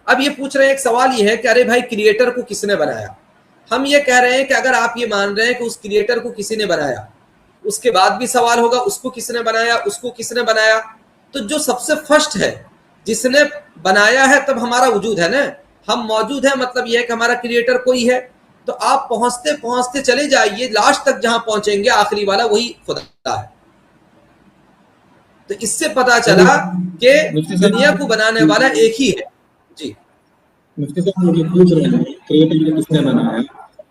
اب یہ پوچھ رہے ہیں، ایک سوال یہ ہے کہ ارے بھائی کریٹر کو کس نے بنایا؟ ہم یہ کہہ رہے ہیں کہ اگر آپ یہ مان رہے ہیں کہ اس کریٹر کو کسی نے بنایا، اس کے بعد بھی سوال ہوگا اس کو کس نے بنایا، اس کو کس نے بنایا؟ تو جو سب سے فرسٹ ہے جس نے بنایا ہے تب ہمارا وجود ہے نا، ہم موجود ہیں، مطلب یہ ہے کہ ہمارا کریٹر کوئی ہے. تو آپ پہنچتے پہنچتے چلے جائیے لاسٹ تک، جہاں پہنچیں گے آخری والا وہی خدا ہے. تو اس سے پتا چلا کہ دنیا کو بنانے والا ایک ہی ہے. جی مفتی صاحب مجھے پوچھ رہے ہیں کریٹر کس نے بنایا،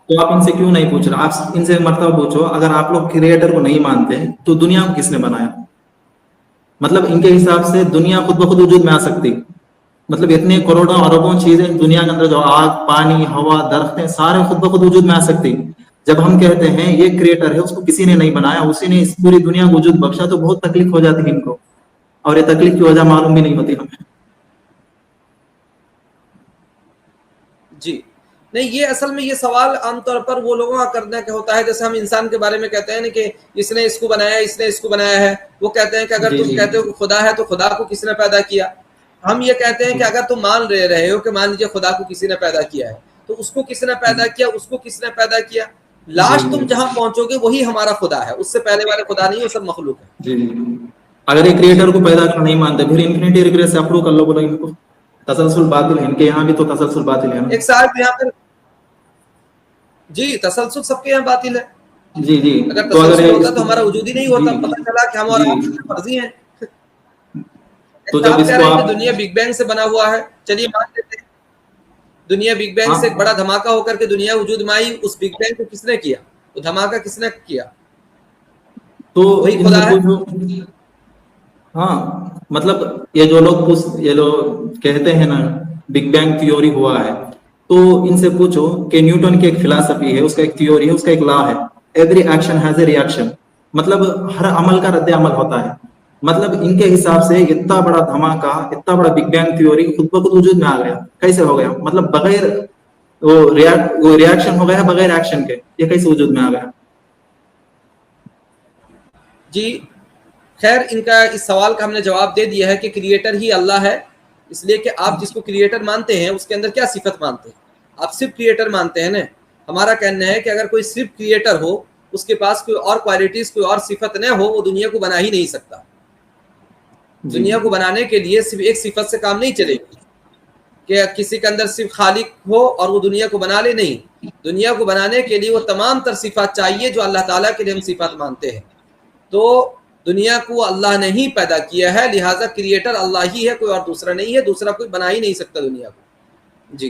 تو آپ ان سے کیوں نہیں پوچھ رہے؟ آپ ان سے مرتبہ پوچھو، اگر آپ لوگ کریٹر کو نہیں مانتے تو دنیا کو کس نے بنایا؟ مطلب ان کے حساب سے دنیا خود بخود وجود میں آ سکتی. مطلب اتنے کروڑوں اربوں چیزیں دنیا کے اندر، جو آگ، پانی، ہوا، درختیں، سارے خود بخود وجود میں آ سکتی. جب ہم کہتے ہیں یہ کریٹر ہے، اس کو کسی نے نہیں بنایا، اسی نے اس پوری دنیا کو وجود بخشا، تو بہت تکلیف ہو جاتی ہے ان کو، اور یہ تکلیف کی وجہ معلوم بھی نہیں ہوتی ہمیں. جی نہیں، یہ اصل میں یہ سوال عام طور پر وہ لوگوں کا کرنے کا ہوتا ہے، جیسے ہم انسان کے بارے میں کہتے ہیں نا کہ اس نے اس کو بنایا، اس نے اس کو بنایا ہے. وہ کہتے ہیں کہ اگر تم کہتے ہو کہ خدا ہے تو خدا کو کس نے پیدا کیا؟ ہم یہ کہتے ہیں کہ اگر تم مان رہے ہو کہ مان لیجیے خدا کو کسی نے پیدا کیا ہے، تو اس کو کس نے پیدا کیا، اس کو کس نے پیدا کیا؟ لاسٹ تم جہاں پہنچو گے وہی ہمارا خدا ہے، اس سے پہلے والے خدا نہیں، وہ سب مخلوق ہے. جی اگر یہ کریٹر کو پیدا کرنا نہیں مانتے، پھر انفینٹی ریگریس سے اپروو کر لو، بولو ان کو تسلسل باطل ہے. ان کے یہاں بھی تو تسلسل باطل ہے نا. ایک صاحب یہاں پر، جی تسلسل سب کے یہاں باطل ہے. جی جی اگر تو تسلسل اس ہوتا تو ہمارا وجود ہی نہیں ہوتا، پتہ چلا کہ ہم اور جی آپ فرضی ہیں. تو جب صاحب اس کہہ کو رہے ہیں کہ آپ دنیا بگ بینگ سے بنا ہوا ہے، چلیے مان لیتے ہیں دنیا بگ بینگ سے ایک بڑا دھماکہ ہو کر کے دنیا وجود میں آئی. اس بگ بینگ کو کس نے کیا؟ وہ دھماکہ کس نے کیا؟ تو وہی ان سے خدا ہے. پوچھو. ہاں مطلب یہ لوگ کہتے ہیں نا بگ بینگ تھیوری ہوا ہے، تو ان سے پوچھو کہ نیوٹن کی ایک فلسفی ہے، اس کا ایک تھیوری ہے، اس کا ایک لا ہے، every action has a reaction. مطلب ہر عمل کا رد عمل ہوتا ہے. مطلب ان کے حساب سے اتنا بڑا دھماکہ، اتنا بڑا بگ بینگ تھیوری خود بخود وجود میں آ گیا. کیسے ہو گیا؟ مطلب بغیر وہ ریئیکشن ہو گیا، بغیر ایکشن کے، یہ کیسے وجود میں آ گیا؟ جی خیر، ان کا اس سوال کا ہم نے جواب دے دیا ہے کہ کریٹر ہی اللہ ہے. اس لیے کہ آپ جس کو کریٹر مانتے ہیں اس کے اندر کیا صفت مانتے ہیں؟ آپ صرف کریٹر مانتے ہیں نا. ہمارا کہنا ہے کہ اگر کوئی صرف کریٹر ہو، اس کے پاس کوئی اور کوالٹیز، کوئی اور صفت نہ ہو، وہ دنیا کو بنا ہی نہیں سکتا. جی دنیا کو بنانے کے لیے صرف ایک صفت سے کام نہیں چلے گی کہ کسی کے اندر صرف خالق ہو اور وہ دنیا کو بنا لے. نہیں، دنیا کو بنانے کے لیے وہ تمام تر صفات چاہیے جو اللہ تعالیٰ کے لیے ہم صفات مانتے ہیں. تو دنیا کو اللہ نے ہی پیدا کیا ہے، لہٰذا کریٹر اللہ ہی ہے، کوئی اور دوسرا نہیں ہے. دوسرا کوئی بنا ہی نہیں سکتا دنیا کو. جی